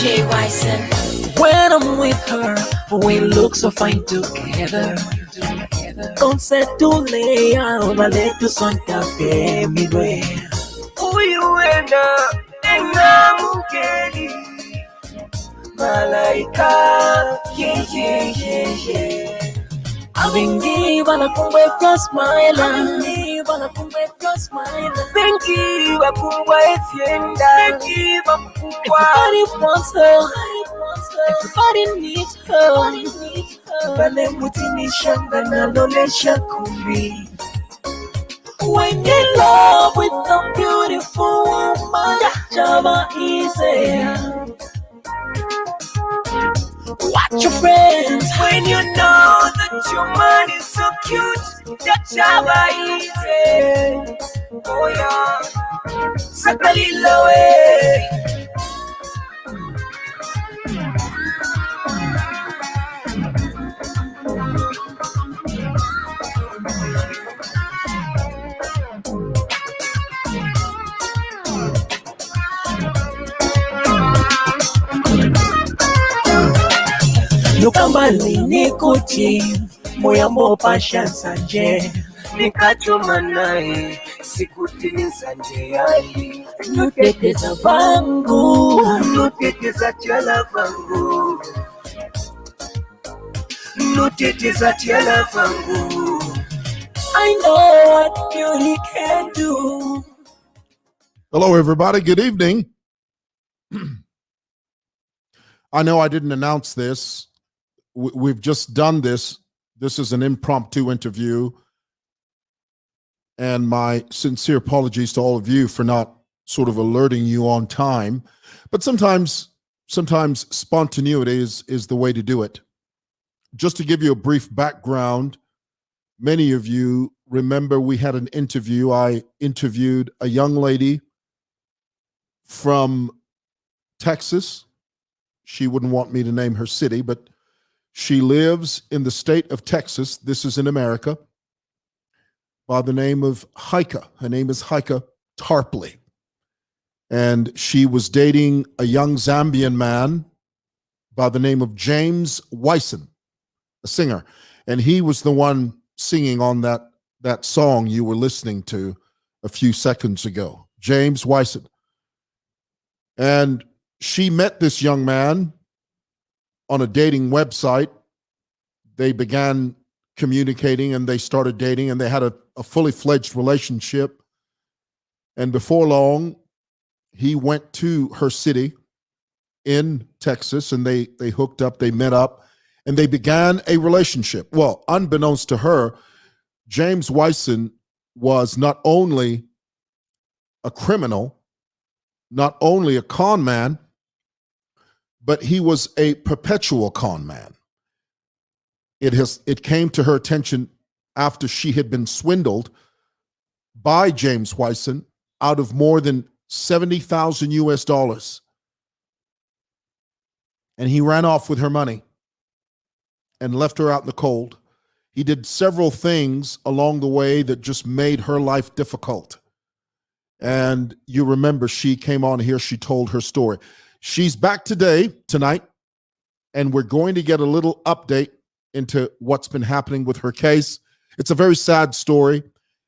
When I'm with her, we look so fine together. Don't say too late, I'll let the sun cafe midway. Uyuenda, enga mukeli, malaika, yeah. I've been given a kumbe your smile. Thank you, a kumba etienda. Everybody wants her. Everybody needs her. Bale mutinisha na lolesha kumbi. When you're in love with a beautiful woman, Java easy. Watch your friends when you know that your man is so cute. That Java easy. Oh yeah, Sakalila way. Nukambali nikuti moya mopa shanzanje nikachoma naye sikutimiza nje yai nuteteza vangu nuteteza chala vangu nuteteza chala vangu. I know what beauty can do. Hello everybody, good evening. I know I didn't announce this. We've just done this. This is an impromptu interview. And my sincere apologies to all of you for not sort of alerting you on time. But sometimes spontaneity is the way to do it. Just to give you a brief background, many of you remember we had an interview. I interviewed a young lady from Texas. She wouldn't want me to name her city, but she lives in the state of Texas. This is in America, by the name of Heike. Her name is Heike Tarpley. And she was dating a young Zambian man by the name of James Wyson, a singer. And he was the one singing on that song you were listening to a few seconds ago, James Wyson. And she met this young man on a dating website. They began communicating and they started dating and they had a fully fledged relationship. And before long, he went to her city in Texas and they hooked up, they met up, and they began a relationship. Well, unbeknownst to her, James Wyson was not only a criminal, not only a con man, but he was a perpetual con man. It came to her attention after she had been swindled by James Wyson out of more than $70,000 US. And he ran off with her money and left her out in the cold. He did several things along the way that just made her life difficult. And you remember she came on here, she told her story. She's back tonight, and we're going to get a little update into what's been happening with her case. It's a very sad story,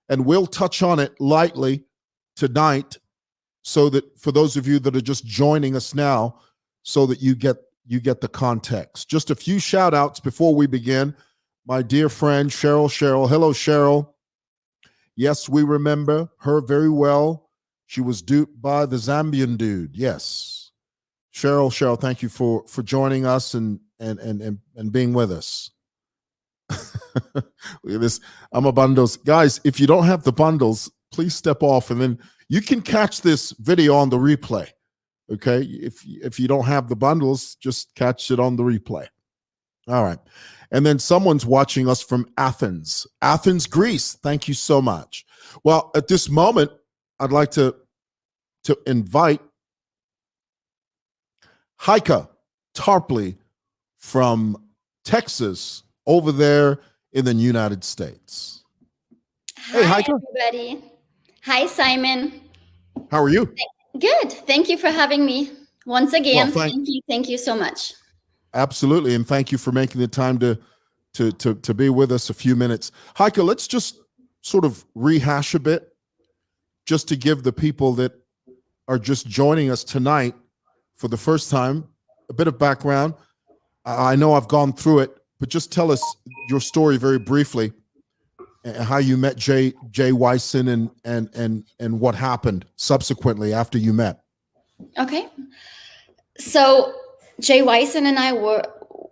and we'll touch on it lightly tonight so that for those of you that are just joining us now, so that you get the context. Just a few shout outs before we begin. My dear friend, Cheryl. Hello, Cheryl. Yes, we remember her very well. She was duped by the Zambian dude. Yes. Cheryl, thank you for joining us and being with us. Look at this. I'm a bundles. Guys, if you don't have the bundles, please step off and then you can catch this video on the replay. Okay? If you don't have the bundles, just catch it on the replay. All right. And then someone's watching us from Athens, Greece. Thank you so much. Well, at this moment, I'd like to invite Heike Tarpley from Texas over there in the United States. Hi, Heike. Everybody. Hi, Simon. How are you? Good. Thank you for having me. Once Well, again, thank you so much. absolutely, and thank you for making the time to be with us a few minutes. Heike, let's just sort of rehash a bit, just to give the people that are just joining us tonight for the first time a bit of background. I know I've gone through it, but just tell us your story very briefly, and how you met Jay Wyson, and what happened subsequently after you met. Okay. So Jay Wyson and I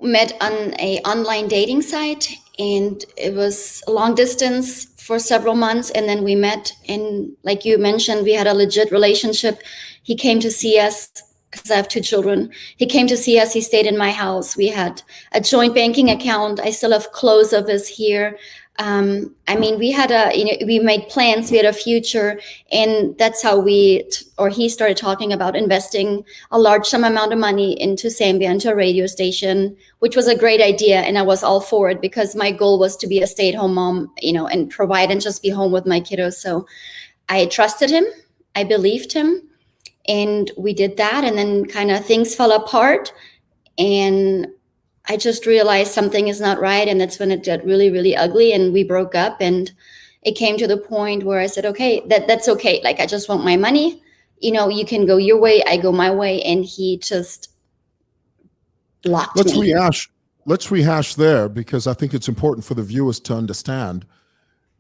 met on a online dating site, and it was long distance for several months, and then we met, and like you mentioned, we had a legit relationship. He came to see us because I have 2 children. He came to see us. He stayed in my house. We had a joint banking account. I still have clothes of his here. I mean, we had we made plans. We had a future, and that's how he started talking about investing a large sum amount of money into Zambia, into a radio station, which was a great idea, and I was all for it because my goal was to be a stay-at-home mom, and provide and just be home with my kiddos. So I trusted him, I believed him, and we did that, and then kind of things fell apart, and I just realized something is not right. And that's when it got really, really ugly, and we broke up. And it came to the point where I said, okay, that's okay. Like, I just want my money. You can go your way, I go my way. And he just blocked me. Let's rehash there, because I think it's important for the viewers to understand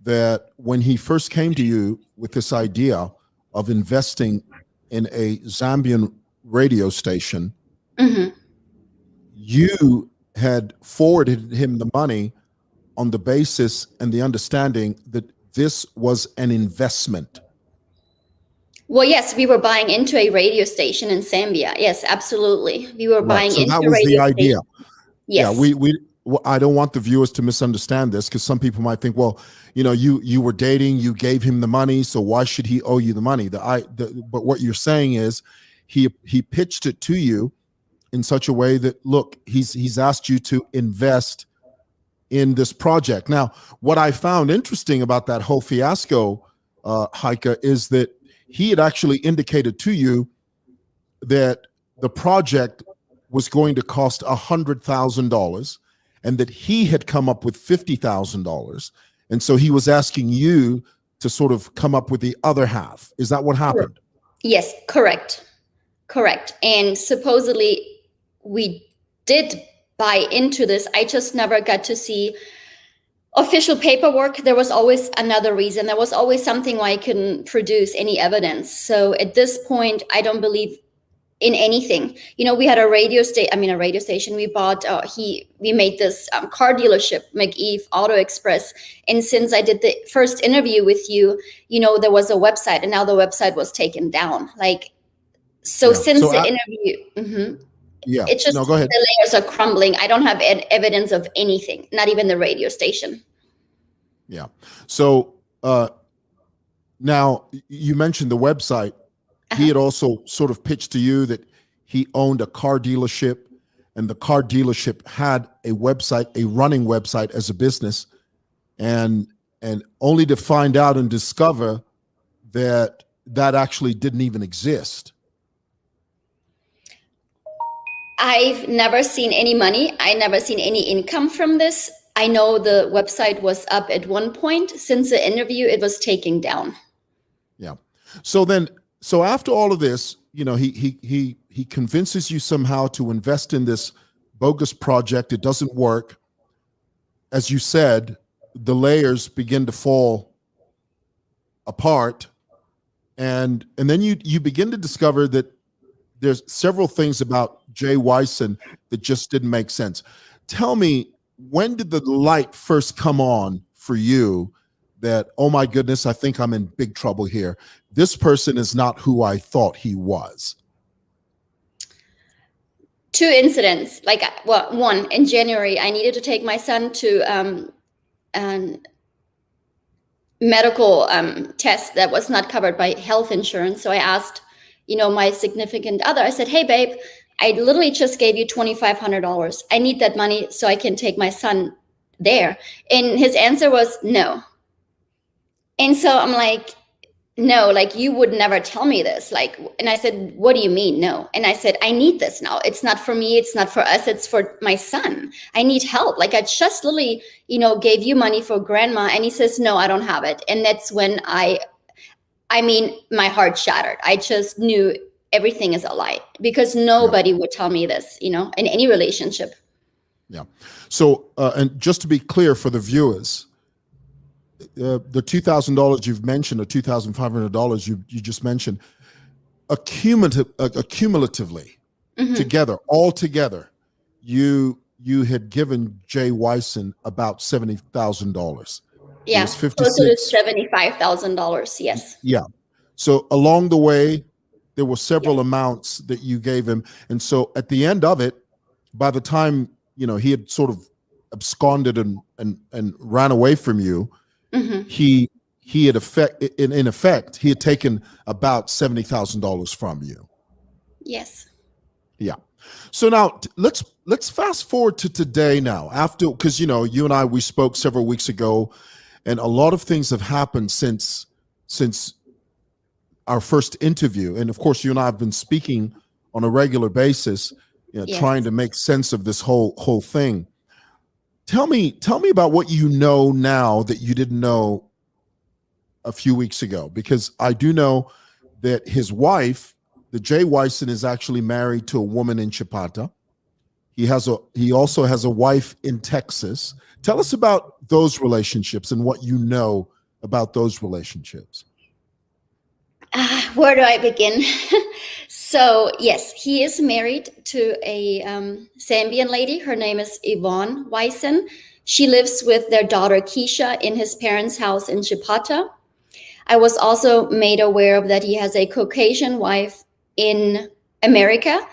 that when he first came to you with this idea of investing in a Zambian radio station, Mm-hmm. you had forwarded him the money on the basis and the understanding that this was an investment. Well, yes, we were buying into a radio station in Zambia. Yes, absolutely. We were buying so into that a was the radio idea. station. Yes. Yeah, I don't want the viewers to misunderstand this, because some people might think, well, you were dating, you gave him the money, so why should he owe you the money? But what you're saying is he pitched it to you in such a way that, look, he's asked you to invest in this project. Now, what I found interesting about that whole fiasco, Heike, is that he had actually indicated to you that the project was going to cost $100,000, and that he had come up with $50,000, and so he was asking you to sort of come up with the other half. Is that what happened? Yes, correct. And supposedly we did buy into this. I just never got to see official paperwork. There was always another reason. There was always something why I couldn't produce any evidence. So at this point, I don't believe in anything. We had a radio station. We bought, we made this car dealership, McEve Auto Express. And since I did the first interview with you, there was a website, and now the website was taken down. Since the interview, mm-hmm, it's just go ahead. the layers are crumbling. I don't have evidence of anything, not even the radio station. Yeah. So now you mentioned the website. He had also sort of pitched to you that he owned a car dealership, and the car dealership had a website, a running website as a business, and only to find out and discover that actually didn't even exist. I've never seen any money. I never seen any income from this. I know the website was up at one point. Since the interview, it was taken down. Yeah. So after all of this, he convinces you somehow to invest in this bogus project. It doesn't work. As you said, the layers begin to fall apart, and then you begin to discover that there's several things about Jay Wyson that just didn't make sense. Tell me, when did the light first come on for you that, oh my goodness, I think I'm in big trouble here? This person is not who I thought he was. 2 incidents. One, in January, I needed to take my son to an medical test that was not covered by health insurance. So I asked, my significant other, I said, hey, babe, I literally just gave you $2,500. I need that money so I can take my son there. And his answer was no. And so I'm like, no, like you would never tell me this. Like, and I said, what do you mean? No. And I said, I need this now. It's not for me. It's not for us. It's for my son. I need help. Like I just literally, gave you money for grandma. And he says, no, I don't have it. And that's when I mean, my heart shattered. I just knew everything is a lie because nobody would tell me this, in any relationship. Yeah. So, and just to be clear for the viewers, the $2,000 you've mentioned, or $2,500 you just mentioned, accumulatively, together, all together, you had given Jay Wyson about $70,000. Yeah, it was closer to $75,000. Yes. Yeah. So along the way, there were several amounts that you gave him, and so at the end of it, by the time he had sort of absconded and ran away from you, he had in effect he had taken about $70,000 from you. Yes. Yeah. So now let's fast forward to today now, because you and I, we spoke several weeks ago, and a lot of things have happened since our first interview. And of course, you and I have been speaking on a regular basis, trying to make sense of this whole thing. Tell me about what you know now that you didn't know a few weeks ago, because I do know that his wife, the Jay Wyson, is actually married to a woman in Chipata. He also has a wife in Texas. Tell us about those relationships and what you know about those relationships. Where do I begin? So yes, he is married to a Zambian lady. Her name is Yvonne Wyson. She lives with their daughter Keisha in his parents' house in Chipata. I was also made aware of that he has a Caucasian wife in America,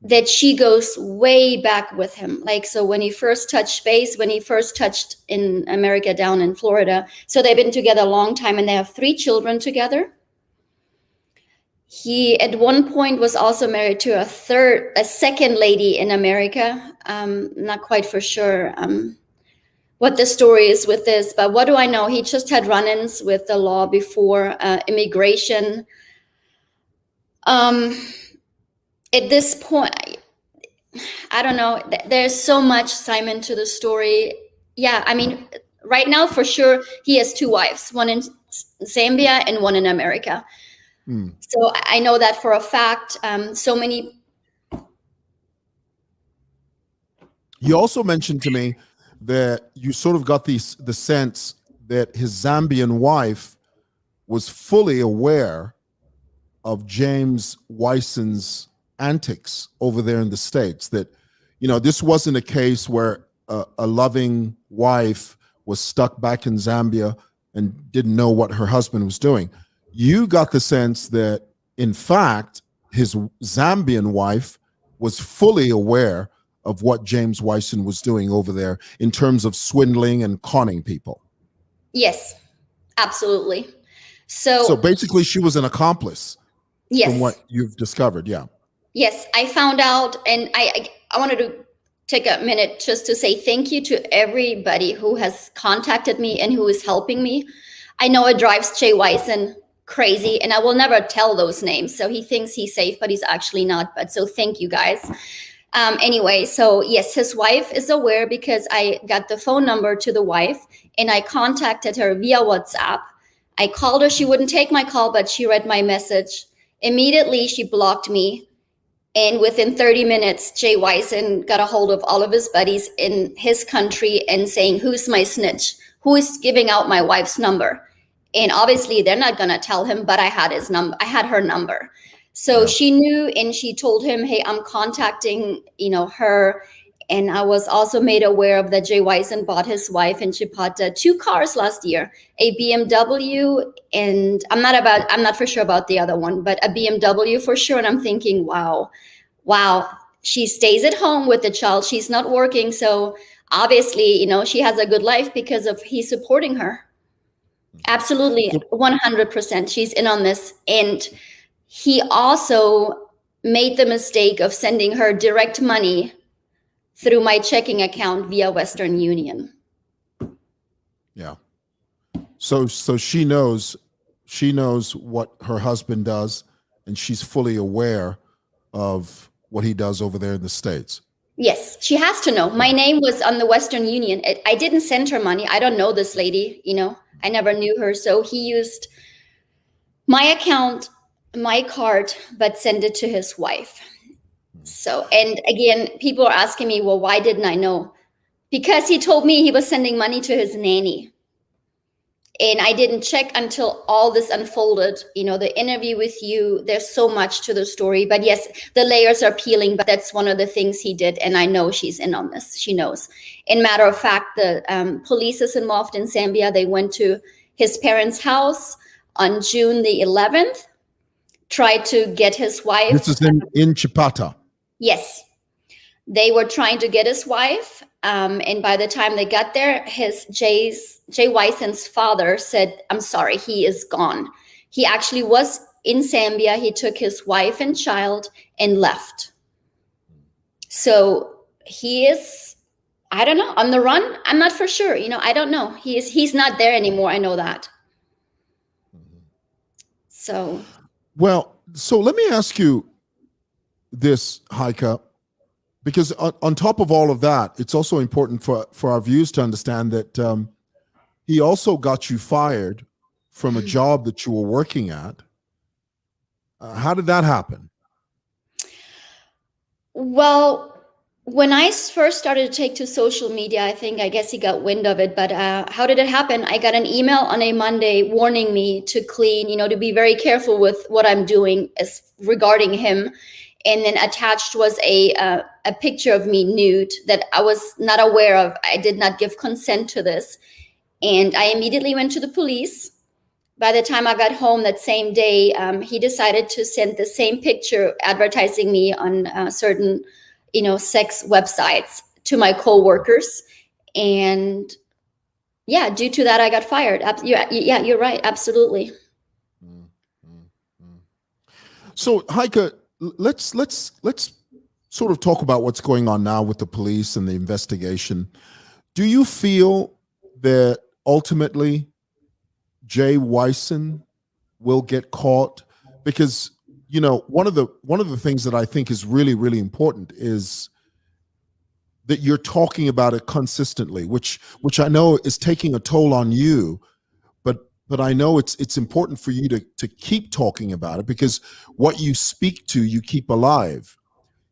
that she goes way back with him. Like, so when he first touched in America down in Florida, so they've been together a long time and they have 3 children together. He at one point was also married to a second lady in America. Not quite for sure what the story is with this, but what do I know? He just had run-ins with the law before, immigration. At this point, I don't know. There's so much, Simon, to the story. Yeah, I mean, right now for sure, he has 2 wives, one in Zambia and one in America. So I know that for a fact. So many. You also mentioned to me that you sort of got the sense that his Zambian wife was fully aware of James Wyson's antics over there in the States, that, this wasn't a case where a loving wife was stuck back in Zambia and didn't know what her husband was doing. You got the sense that, in fact, his Zambian wife was fully aware of what James Wyson was doing over there in terms of swindling and conning people. Yes, absolutely. So basically, she was an accomplice. Yes. From what you've discovered, yeah. Yes, I found out, and I wanted to take a minute just to say thank you to everybody who has contacted me and who is helping me. I know it drives Jay Wyson crazy, and I will never tell those names. So he thinks he's safe, but he's actually not. But so thank you guys. Anyway, so yes, his wife is aware because I got the phone number to the wife and I contacted her via WhatsApp. I called her. She wouldn't take my call, but she read my message. Immediately, she blocked me. And within 30 minutes, Jay Wyson got a hold of all of his buddies in his country and saying, who's my snitch? Who is giving out my wife's number? And obviously, they're not going to tell him, but I had his number. I had her number. So she knew, and she told him, hey, I'm contacting, her. And I was also made aware of that Jay Wyson bought his wife in Chipata 2 cars last year, a BMW, and I'm not for sure about the other one, but a BMW for sure. And I'm thinking, wow, she stays at home with the child. She's not working. So obviously, she has a good life because of he's supporting her. Absolutely, 100%. She's in on this. And he also made the mistake of sending her direct money through my checking account via Western Union. Yeah. So she knows she knows what her husband does, and she's fully aware of what he does over there in the States. Yes, she has to know. My name was on the Western Union. I didn't send her money. I don't know this lady, I never knew her. So he used my account, my card, but send it to his wife. So, and again, people are asking me, well, why didn't I know? Because he told me he was sending money to his nanny. And I didn't check until all this unfolded. The interview with you, there's so much to the story. But yes, the layers are peeling, but that's one of the things he did. And I know she's in on this. She knows. In matter of fact, the police is involved in Zambia. They went to his parents' house on June the 11th, tried to get his wife. This is in Chipata. Yes. They were trying to get his wife. And by the time they got there, Jay Weissen's father said, I'm sorry, he is gone. He actually was in Zambia. He took his wife and child and left. So he is, I don't know, on the run. I'm not for sure. I don't know. He's not there anymore. I know that. So. Well, so let me ask you this, Heike. Because on top of all of that, it's also important for our viewers to understand that he also got you fired from a job that you were working at. How did that happen? Well, when I first started to take to social media, I guess he got wind of it. But how did it happen? I got an email on a Monday warning me to clean, to be very careful with what I'm doing as regarding him. And then attached was a picture of me nude that I was not aware of. I did not give consent to this. And I immediately went to the police. By the time I got home that same day, he decided to send the same picture advertising me on certain, sex websites to my coworkers. And yeah, due to that, I got fired. Yeah, you're right. Absolutely. So, Heike, let's sort of talk about what's going on now with the police and the investigation. Do you feel that ultimately Jay Weissen will get caught? Because one of the things that I think is really, really important is that you're talking about it consistently, which I know is taking a toll on you. But I know it's important for you to keep talking about it, because what you speak to, you keep alive.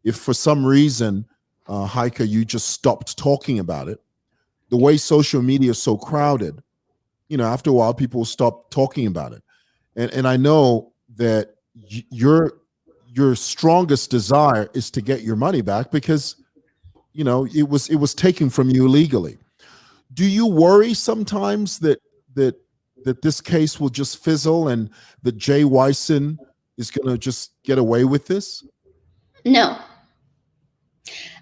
If for some reason, Heike, you just stopped talking about it, the way social media is so crowded, after a while, people will stop talking about it. And I know that your strongest desire is to get your money back, because, it was taken from you illegally. Do you worry sometimes that this case will just fizzle and that Jay Weissen is going to just get away with this? No.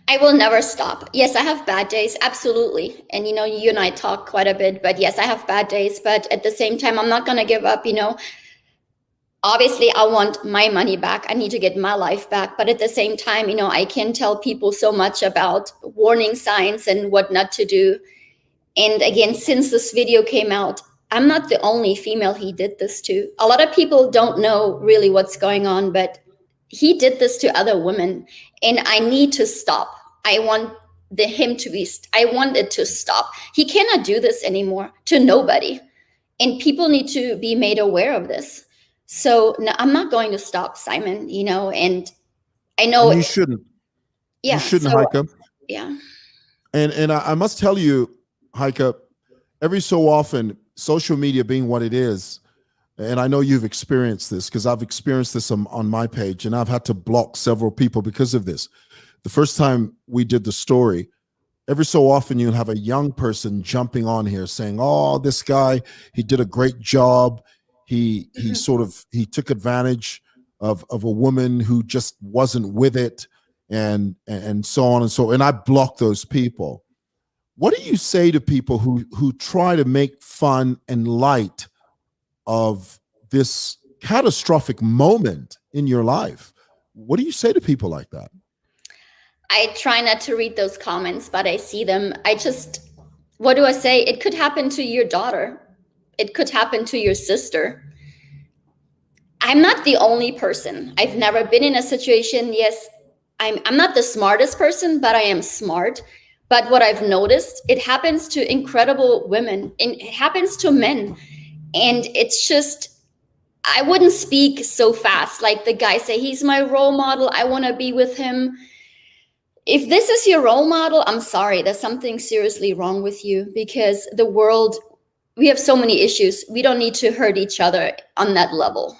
I will never stop. Yes, I have bad days. Absolutely. And, you and I talk quite a bit, but yes, I have bad days. But at the same time, I'm not going to give up. Obviously, I want my money back. I need to get my life back. But at the same time, I can tell people so much about warning signs and what not to do. And again, since this video came out, I'm not the only female he did this to. A lot of people don't know really what's going on, but he did this to other women, and I need to stop. I want it to stop. He cannot do this anymore to nobody, and people need to be made aware of this. So no, I'm not going to stop, Simon, and I know and you shouldn't. Yeah. You shouldn't, So, Heike. yeah. And I must tell you, Heike, every so often, social media being what it is, and I know you've experienced this because I've experienced this on my page, and I've had to block several people because of this. The first time we did the story, every so often you'll have a young person jumping on here saying, oh, this guy, he did a great job. He took advantage of a woman who just wasn't with it, and so on and so. And I block those people. What do you say to people who try to make fun and light of this catastrophic moment in your life? What do you say to people like that? I try not to read those comments, but I see them. What do I say? It could happen to your daughter. It could happen to your sister. I'm not the only person. I've never been in a situation. Yes, I'm not the smartest person, but I am smart. But what I've noticed, it happens to incredible women and it happens to men. And it's just, I wouldn't speak so fast. Like the guy say, he's my role model. I want to be with him. If this is your role model, I'm sorry, there's something seriously wrong with you, because the world, we have so many issues. We don't need to hurt each other on that level.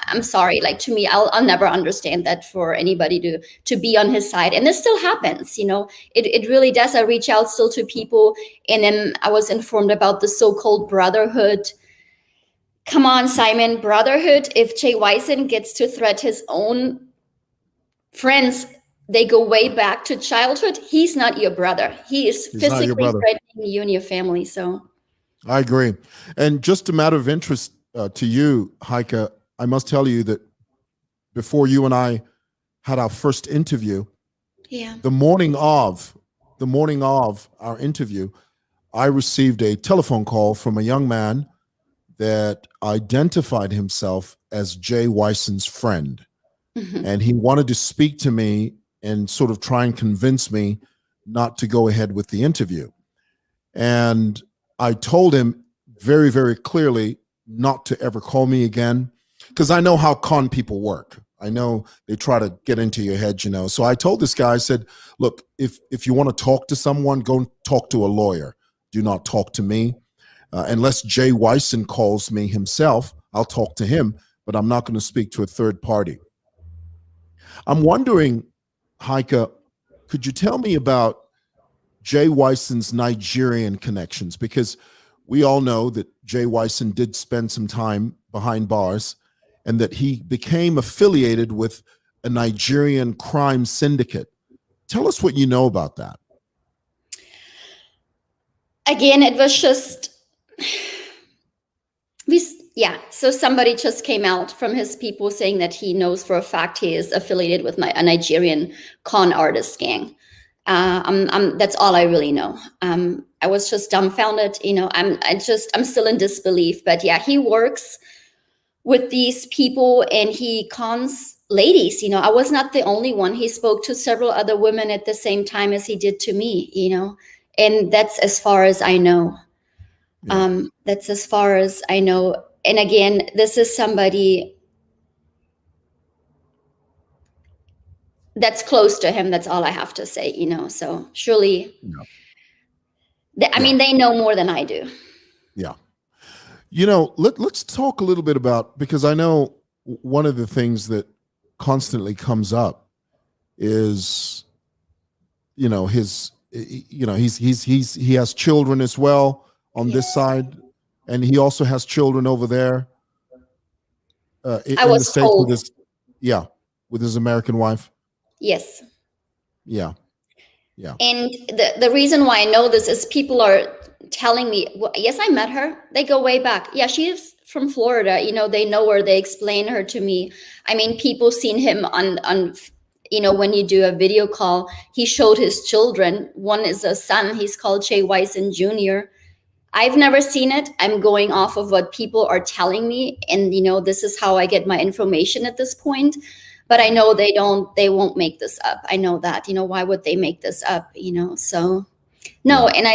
I'm sorry. Like, to me, I'll never understand that for anybody to be on his side. And this still happens, it really does. I reach out still to people, and then I was informed about the so-called brotherhood. Come on, Simon, brotherhood. If Jay Wyson gets to threat his own friends, they go way back to childhood. He's not your brother. He's physically threatening you and your family. So I agree. And just a matter of interest to you, Heike, I must tell you that before you and I had our first interview, the morning of our interview, I received a telephone call from a young man that identified himself as Jay Wyson's friend. Mm-hmm. And he wanted to speak to me and sort of try and convince me not to go ahead with the interview. And I told him very, very clearly not to ever call me again, because I know how con people work. I know they try to get into your head, So I told this guy, I said, look, if you want to talk to someone, go and talk to a lawyer. Do not talk to me. Unless Jay Wyson calls me himself, I'll talk to him, but I'm not going to speak to a third party. I'm wondering, Heike, could you tell me about Jay Wyson's Nigerian connections? Because we all know that Jay Wyson did spend some time behind bars and that he became affiliated with a Nigerian crime syndicate. Tell us what you know about that. Again, it was just, so somebody just came out from his people saying that he knows for a fact he is affiliated with a Nigerian con artist gang. That's all I really know. I was just dumbfounded. I'm still in disbelief. But yeah, he works with these people and he cons ladies. I was not the only one. He spoke to several other women at the same time as he did to me. And that's as far as I know. Yeah. That's as far as I know. And again, this is somebody that's close to him. That's all I have to say, so surely, I mean, they know more than I do. Yeah. Let's talk a little bit about, because I know one of the things that constantly comes up is, he has children as well on this side, and he also has children over there in the States told. with his American wife. Yes. Yeah. And the reason why I know this is people are telling me, well, yes, I met her. They go way back. Yeah, she's from Florida. They know her. They explain her to me. I mean, people seen him on when you do a video call, he showed his children. One is a son. He's called Jay Wyson Jr. I've never seen it. I'm going off of what people are telling me. And, this is how I get my information at this point. But I know they won't make this up. I know that, why would they make this up? So no. And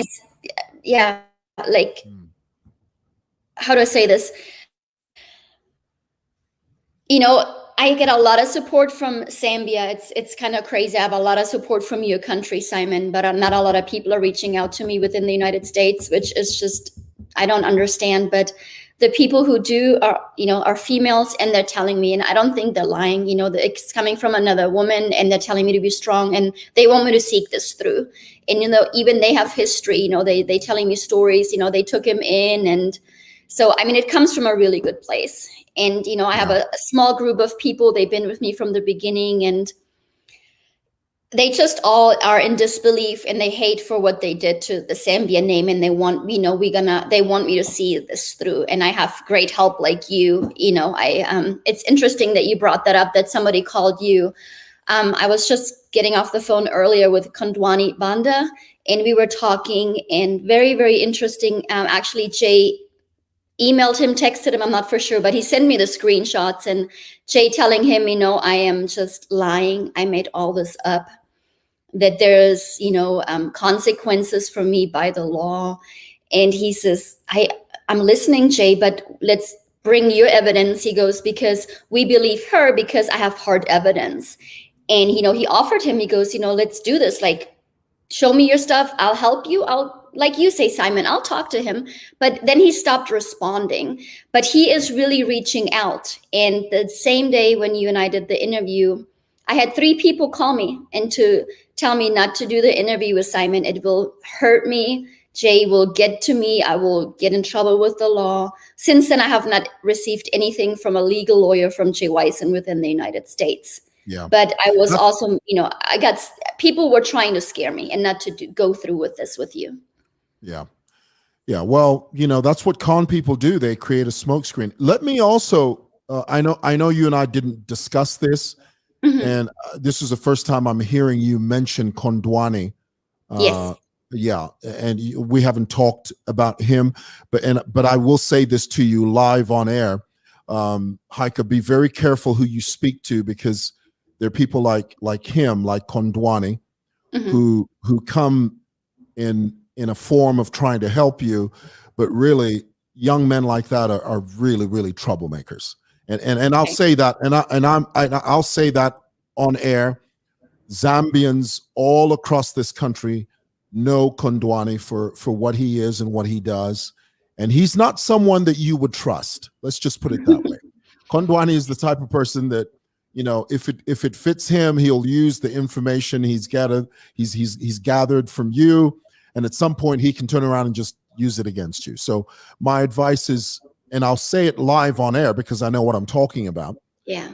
how do I say this? I get a lot of support from Zambia. It's kind of crazy. I have a lot of support from your country, Simon, but not a lot of people are reaching out to me within the United States, which is just, I don't understand. But the people who do are females, and they're telling me, and I don't think they're lying, it's coming from another woman, and they're telling me to be strong, and they want me to seek this through. And, even they have history, they telling me stories, they took him in. And so, I mean, it comes from a really good place. And, I have a small group of people. They've been with me from the beginning, and they just all are in disbelief, and they hate for what they did to the Zambia name. And they want, they want me to see this through. And I have great help like you, it's interesting that you brought that up, that somebody called you. I was just getting off the phone earlier with Kondwani Banda, and we were talking, and very, very interesting. Actually, Jay emailed him, texted him, I'm not for sure, but he sent me the screenshots, and Jay telling him, I am just lying. I made all this up, that there's, consequences for me by the law. And he says, I'm listening, Jay, but let's bring your evidence. He goes, because we believe her because I have hard evidence. And, he offered him, he goes, let's do this. Like, show me your stuff. I'll help you. Like you say, Simon, I'll talk to him. But then he stopped responding. But he is really reaching out. And the same day when you and I did the interview, I had 3 people call me and to tell me not to do the interview with Simon. It will hurt me. Jay will get to me. I will get in trouble with the law. Since then, I have not received anything from a legal lawyer from Jay Wyson within the United States. Yeah. But I was also, I got people were trying to scare me and not to go through with this with you. Yeah. Yeah. Well, that's what con people do. They create a smokescreen. Let me also, I know you and I didn't discuss this, and this is the first time I'm hearing you mention Kondwani. Yes. Yeah, and we haven't talked about him, but I will say this to you live on air, Heike, be very careful who you speak to, because there are people like him, like Kondwani, who come in a form of trying to help you, but really young men like that are really, really troublemakers. And I'll say that, I'll say that on air. Zambians all across this country know Kondwani for what he is and what he does. And he's not someone that you would trust. Let's just put it that way. Kondwani is the type of person that, if it fits him, he'll use the information he's gathered from you. And at some point he can turn around and just use it against you. So my advice is, and I'll say it live on air because I know what I'm talking about. Yeah.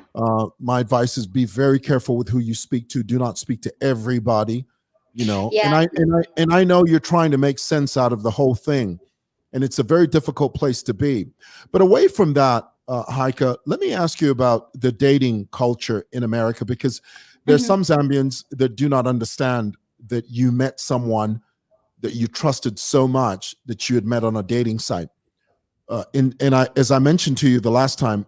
My advice is be very careful with who you speak to. Do not speak to everybody, Yeah. And I know you're trying to make sense out of the whole thing, and it's a very difficult place to be. But away from that, Heike, let me ask you about the dating culture in America, because there's some Zambians that do not understand that you met someone that you trusted so much that you had met on a dating site. As I mentioned to you the last time,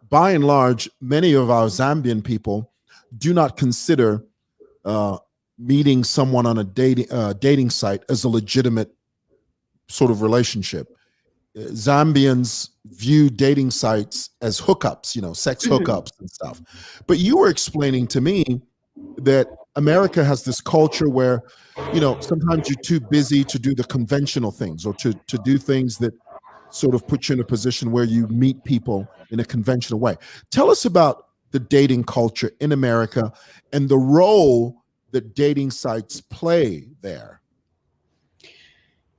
by and large, many of our Zambian people do not consider meeting someone on a dating site as a legitimate sort of relationship. Zambians view dating sites as hookups, sex hookups and stuff. But you were explaining to me that America has this culture where, sometimes you're too busy to do the conventional things, or to do things that sort of put you in a position where you meet people in a conventional way. Tell us about the dating culture in America and the role that dating sites play there.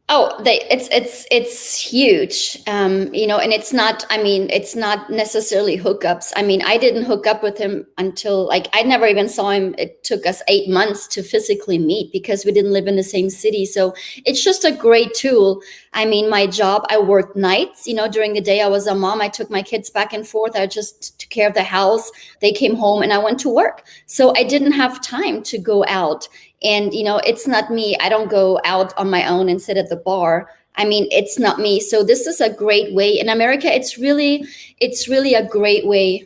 Oh, it's huge, and it's not necessarily hookups. I didn't hook up with him until, I never even saw him. It took us 8 months to physically meet because we didn't live in the same city. So it's just a great tool. My job, I worked nights, during the day I was a mom. I took my kids back and forth. I just took care of the house. They came home and I went to work. So I didn't have time to go out. And, it's not me. I don't go out on my own and sit at the bar. It's not me. So this is a great way. In America, it's really a great way.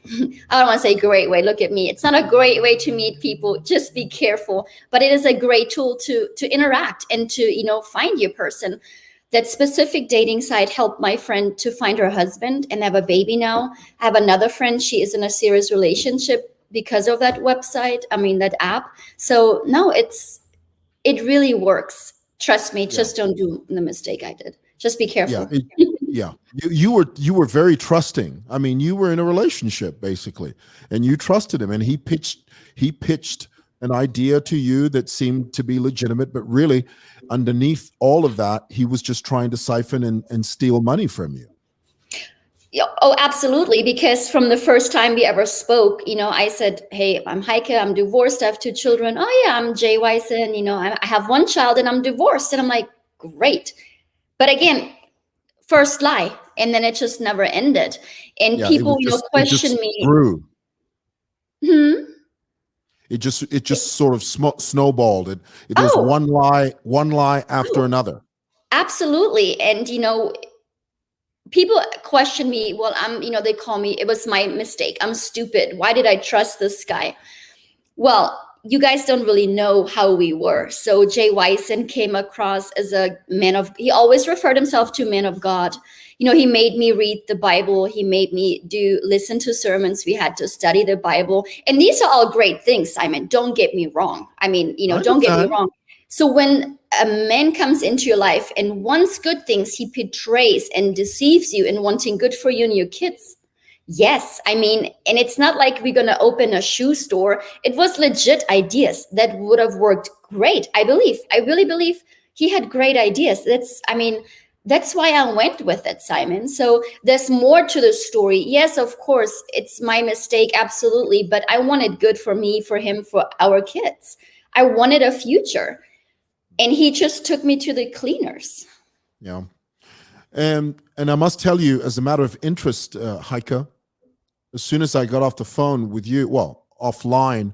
I don't want to say great way. Look at me. It's not a great way to meet people. Just be careful. But it is a great tool to interact and to, find your person. That specific dating site helped my friend to find her husband and have a baby now. I have another friend. She is in a serious relationship because of that website. That app. So no, it really works. Trust me. Just don't do the mistake I did. Just be careful. Yeah. You were very trusting. You were in a relationship basically, and you trusted him, and he pitched an idea to you that seemed to be legitimate, but really underneath all of that, he was just trying to siphon and steal money from you. Oh, absolutely. Because from the first time we ever spoke, I said, hey, I'm Heike, I'm divorced, I have 2 children. Oh yeah, I'm Jay Wyson, I have 1 child and I'm divorced. And I'm like, great. But again, first lie. And then it just never ended. And people, question me. Grew. It just sort of snowballed. It was one lie after another. Absolutely. And, people question me. Well, they call me, it was my mistake. I'm stupid. Why did I trust this guy? Well, you guys don't really know how we were. So Jay Wyson came across as a man of, he always referred himself to man of God. He made me read the Bible. He made me listen to sermons. We had to study the Bible. And these are all great things, Simon. Don't get me wrong. Don't get me wrong. So when a man comes into your life and wants good things, he betrays and deceives you in wanting good for you and your kids. Yes, and it's not like we're going to open a shoe store. It was legit ideas that would have worked great. I really believe he had great ideas. That's why I went with it, Simon. So there's more to the story. Yes, of course, it's my mistake, absolutely. But I wanted good for me, for him, for our kids. I wanted a future. And he just took me to the cleaners. Yeah. And I must tell you, as a matter of interest, Heike, as soon as I got off the phone with you, well, offline,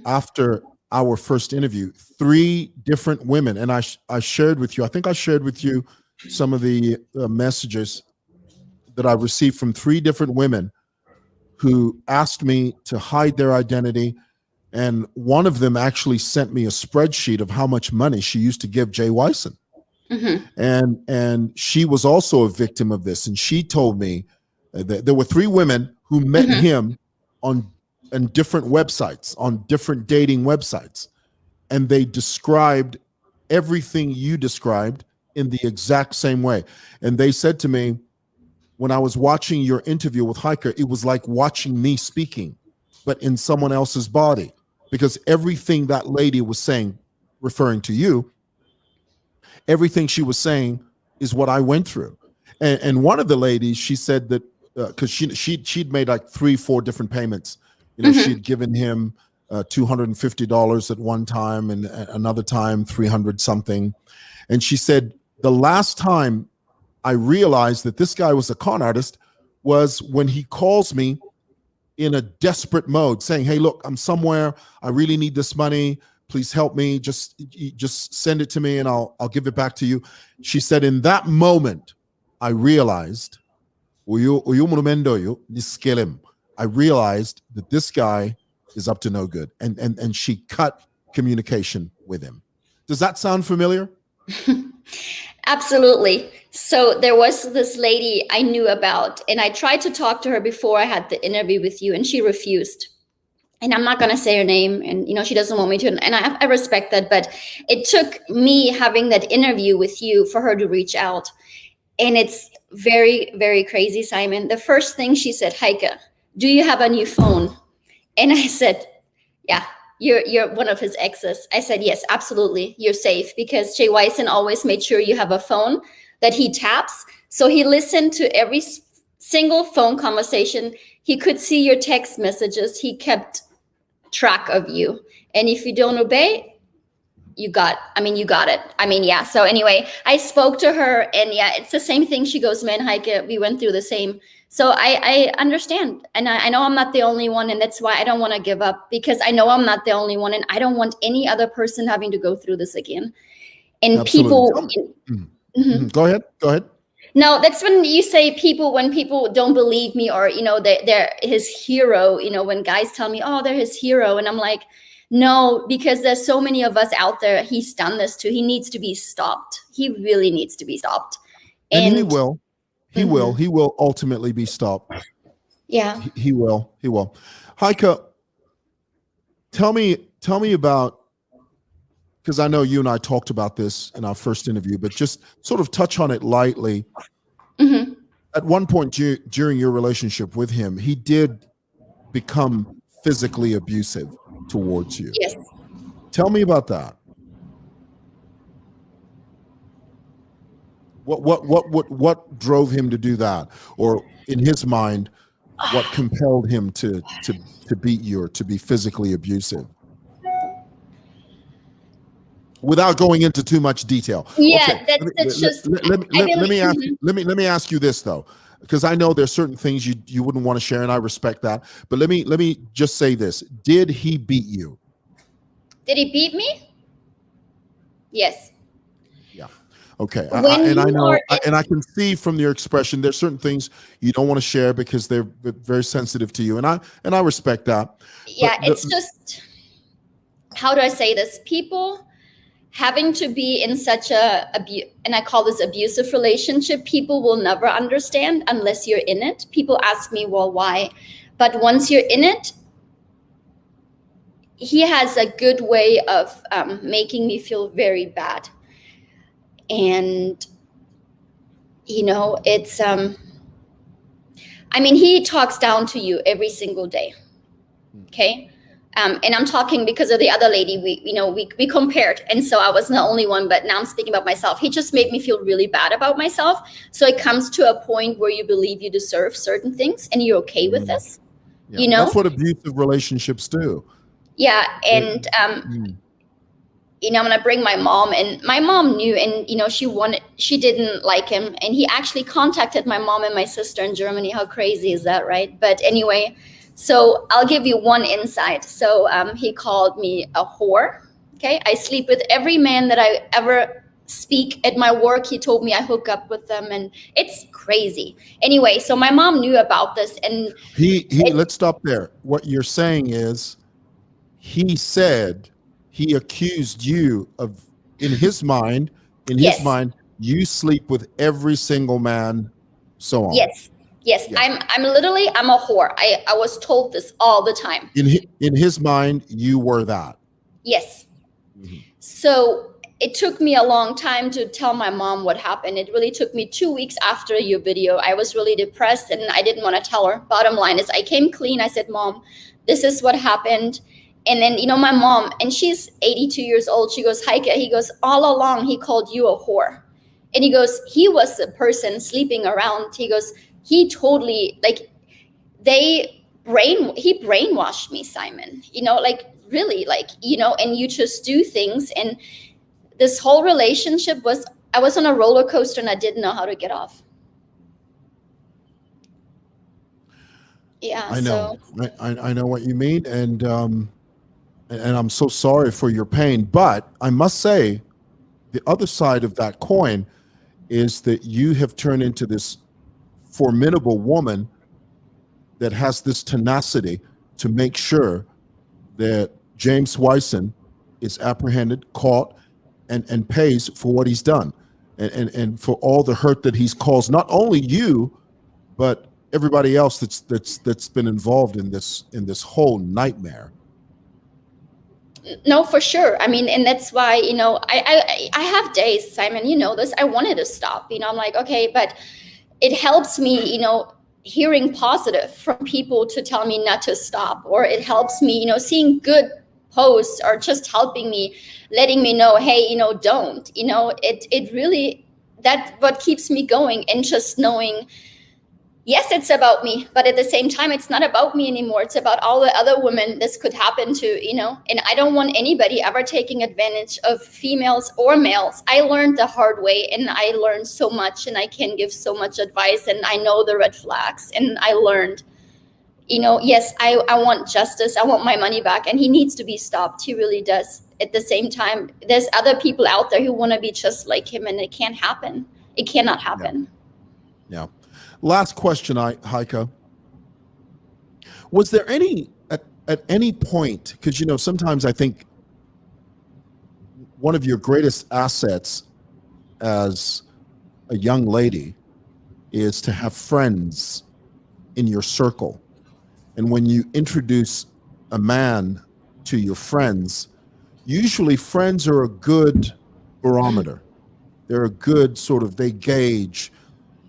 after our first interview, 3 different women, and I shared with you, I think I shared with you some of the messages that I received from 3 different women who asked me to hide their identity. And one of them actually sent me a spreadsheet of how much money she used to give Jay Wyson. And she was also a victim of this. And she told me that there were 3 women who met him on different websites, on different dating websites. And they described everything you described in the exact same way. And they said to me, when I was watching your interview with Heike, it was like watching me speaking, but in someone else's body, because everything that lady was saying, referring to you, everything she was saying is what I went through. And one of the ladies, she said that because she'd made like 3-4 different payments. She'd given him $250 at one time, and another time 300 something. And she said, the last time I realized that this guy was a con artist was when he calls me in a desperate mode saying, hey, look, I'm somewhere. I really need this money. Please help me. Just send it to me and I'll give it back to you. She said, in that moment, I realized, I realized that this guy is up to no good. And she cut communication with him. Does that sound familiar? Absolutely. So there was this lady I knew about, and I tried to talk to her before I had the interview with you, and she refused. And I'm not going to say her name, and she doesn't want me to, and I respect that, but it took me having that interview with you for her to reach out. And it's very, very crazy, Simon. The first thing she said, Heike, do you have a new phone? And I said, yeah. You're one of his exes. I said, yes, absolutely. You're safe, because Jay Wyson always made sure you have a phone that he taps. So he listened to every single phone conversation. He could see your text messages. He kept track of you. And if you don't obey, you got it. Yeah. So anyway, I spoke to her, and yeah, it's the same thing. She goes, man, Heike, we went through the same. So I understand. And I know I'm not the only one. And that's why I don't want to give up, because I know I'm not the only one. And I don't want any other person having to go through this again. And Absolutely. People. Go ahead. No, that's when you say when people don't believe me, or, they're his hero, when guys tell me, oh, they're his hero. And I'm like, no, because there's so many of us out there he's done this to. He needs to be stopped. He really needs to be stopped. And he will. He will. He will ultimately be stopped. Yeah. He will. Heike, tell me about, because I know you and I talked about this in our first interview, but just sort of touch on it lightly. At one point during your relationship with him, he did become physically abusive towards you. Yes. Tell me about that. What drove him to do that? Or in his mind, what compelled him to beat you or to be physically abusive? Without going into too much detail. Yeah, okay. Let me ask you this though, because I know there's certain things you wouldn't want to share, and I respect that. But let me just say this: did he beat you? Did he beat me? Yes. Yeah. Okay, When and I you know, are in, and I can see from your expression, there's certain things you don't want to share because they're very sensitive to you, and I respect that. yeah, But it's just, how do I say this? People having to be in such and I call this abusive relationship, people will never understand unless you're in it. People ask me, well, why? But once you're in it, he has a good way of making me feel very bad. And, it's, I mean, he talks down to you every single day. Okay. And I'm talking because of the other lady. We compared, and so I wasn't the only one. But now I'm speaking about myself. He just made me feel really bad about myself. So it comes to a point where you believe you deserve certain things, and you're okay with this. yeah, that's what abusive relationships do. Yeah, and I'm gonna bring my mom, and my mom knew, and she didn't like him, and he actually contacted my mom and my sister in Germany. How crazy is that, right? But anyway, so I'll give you one insight. So he called me a whore. Okay, I sleep with every man that I ever speak at my work. He told me I hook up with them, and it's crazy. Anyway, so my mom knew about this, and let's stop there. What you're saying is, he said he accused you of, in his mind, yes, you sleep with every single man, so on. yes. Yes, yeah. I'm a whore. I was told this all the time. In his mind, you were that. Yes. Mm-hmm. So it took me a long time to tell my mom what happened. It really took me 2 weeks after your video. I was really depressed and I didn't want to tell her. Bottom line is I came clean. I said, Mom, this is what happened. And then, my mom, and she's 82 years old. She goes, Heike, he goes, all along, he called you a whore. And he goes, he was the person sleeping around. He goes, he totally, he brainwashed me, Simon, really, and you just do things. And this whole relationship I was on a roller coaster and I didn't know how to get off. Yeah. I know. So. I know what you mean. And I'm so sorry for your pain, but I must say the other side of that coin is that you have turned into this formidable woman that has this tenacity to make sure that James Wyson is apprehended, caught, and pays for what he's done, and for all the hurt that he's caused, not only you, but everybody else that's been involved in this whole nightmare. No, for sure. I mean, and that's why, I have days, Simon, this, I wanted to stop, I'm like, okay, but it helps me, hearing positive from people to tell me not to stop, or it helps me, seeing good posts, or just helping me, letting me know, hey, don't, it really, that's what keeps me going. And just knowing, yes, it's about me, but at the same time, it's not about me anymore. It's about all the other women this could happen to, and I don't want anybody ever taking advantage of females or males. I learned the hard way, and I learned so much, and I can give so much advice, and I know the red flags, and I learned, yes, I want justice. I want my money back, and he needs to be stopped. He really does. At the same time, there's other people out there who want to be just like him, and it can't happen. It cannot happen. Yeah. Last question, Heike. Was there any, at any point, because, sometimes I think one of your greatest assets as a young lady is to have friends in your circle. And when you introduce a man to your friends, usually friends are a good barometer. They're a good they gauge.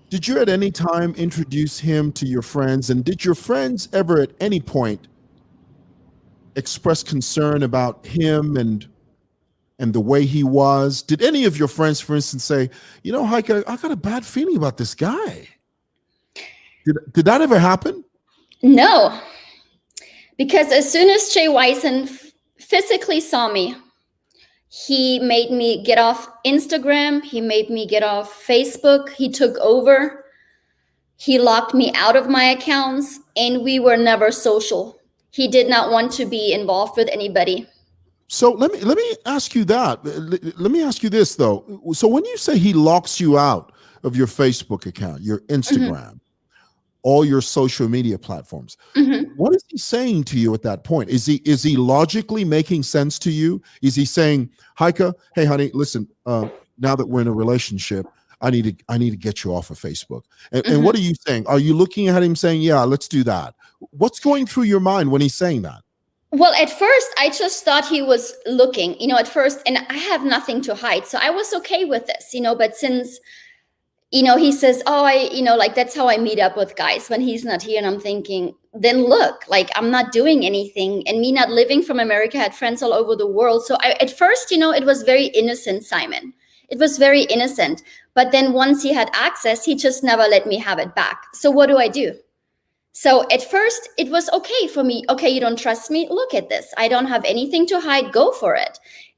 Did you at any time introduce him to your friends? And did your friends ever at any point express concern about him and the way he was? Did any of your friends, for instance, say, Heike, I got a bad feeling about this guy? Did that ever happen? No, because as soon as Jay Wyson physically saw me, he made me get off Instagram. He made me get off Facebook. He took over. He locked me out of my accounts, and we were never social. He did not want to be involved with anybody. So let me ask you that. Let me ask you this though. So when you say he locks you out of your Facebook account, your Mhm, Instagram, all your social media platforms, mhm. what is he saying to you at that point? Is he logically making sense to you? Is he saying, Heike, hey honey, listen, now that we're in a relationship, I need to get you off of Facebook. And what Mhm. are you saying? Are you looking at him saying, yeah, let's do that? What's going through your mind when he's saying that? Well, at first, I just thought he was looking, at first, and I have nothing to hide. So I was okay with this, but since, he says, oh, like that's how I meet up with guys when he's not here. And I'm thinking, then look, like I'm not doing anything. And me not living from America, I had friends all over the world. So at first, it was very innocent, Simon. It was very innocent. But then once he had access, he just never let me have it back. So what do? So at first, it was okay for me. Okay, you don't trust me? Look at this. I don't have anything to hide. Go for it.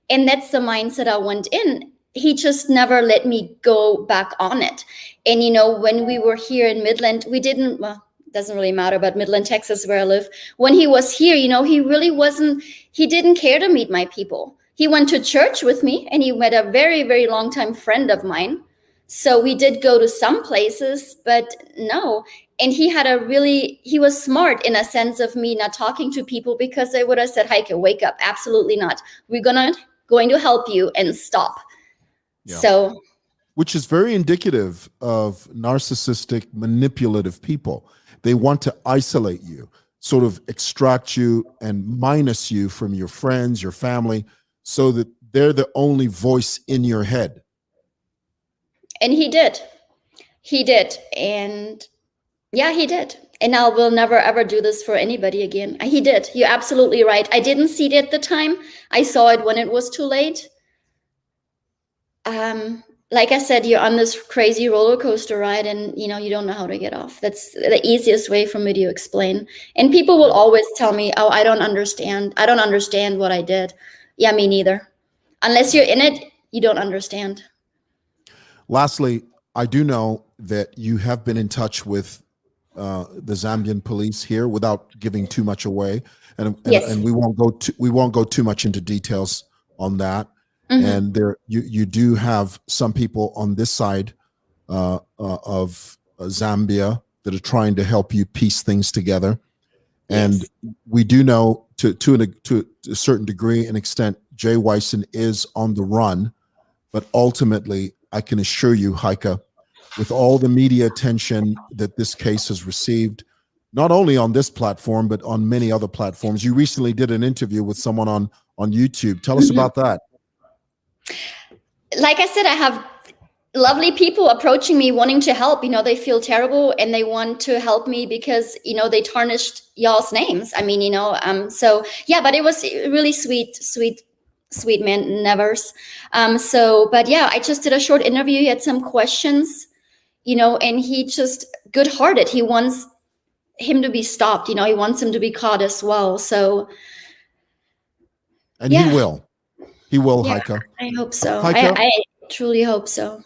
And that's the mindset I went in. He just never let me go back on it. And, when we were here in Midland, we didn't, well, it doesn't really matter, but Midland, Texas, where I live, when he was here, he really wasn't, he didn't care to meet my people. He went to church with me and he met a very, very long time friend of mine. So we did go to some places, but no. And he was smart in a sense of me not talking to people, because I would have said, Heike, wake up. Absolutely not. We're going to help you and stop. Yeah. So Which is very indicative of narcissistic, manipulative people. They want to isolate you, sort of extract you and minus you from your friends, your family, so that they're the only voice in your head. and he did. And yeah, he did. And I will never ever do this for anybody again. He did. You're absolutely right. I didn't see it at the time. I saw it when it was too late. Like I said, you're on this crazy roller coaster ride, and you don't know how to get off. That's the easiest way for me to explain. And people will Yeah. always tell me, oh, I don't understand what I did. Yeah, me neither. Unless you're in it, you don't understand. Lastly, I do know that you have been in touch with the Zambian police here, without giving too much away, Yes. and we won't go too much into details on that. Hmm. And there, you do have some people on this side of Zambia that are trying to help you piece things together. And Yes. we do know to a certain degree and extent, Jay Wyson is on the run. But ultimately, I can assure you, Heike, with all the media attention that this case has received, not only on this platform, but on many other platforms. You recently did an interview with someone on YouTube. Tell us Hmm. about that. Like I said, I have lovely people approaching me wanting to help. They feel terrible and they want to help me because they tarnished y'all's names. I mean, so yeah, but it was really sweet man, nevers. So but yeah, I just did a short interview. He had some questions, and he just good hearted. He wants him to be stopped. He wants him to be caught as well. So And he yeah. will. He will, Yeah, Heike. I hope so. Heike, I truly hope so.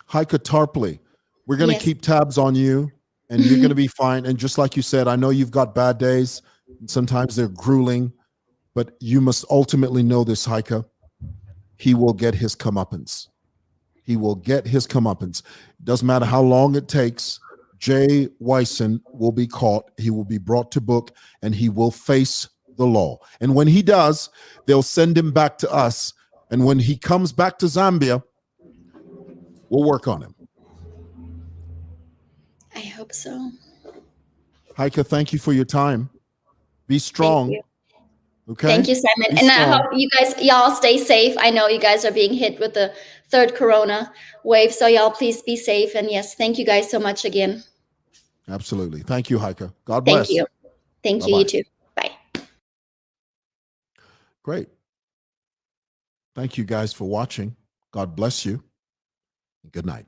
Heike Tarpley. We're going to Yes. keep tabs on you, and you're going to be fine. And just like you said, I know you've got bad days. Sometimes they're grueling, but you must ultimately know this, Heike. He will get his comeuppance. He will get his comeuppance. Doesn't matter how long it takes. Jay Wyson will be caught. He will be brought to book, and he will face the law. And when he does, they'll send him back to us. And when he comes back to Zambia, we'll work on him. I hope so. Heike, thank you for your time. Be Thank strong. you. Okay? Thank you, Simon. Be And I hope strong. y'all stay safe. I know you guys are being hit with the third corona wave. So y'all please be safe. And yes, thank you guys so much again. Absolutely. Thank you, Heike. God Thank bless. you. Thank you. You Bye-bye. too. Bye. Great. Thank you guys for watching. God bless you. Good night.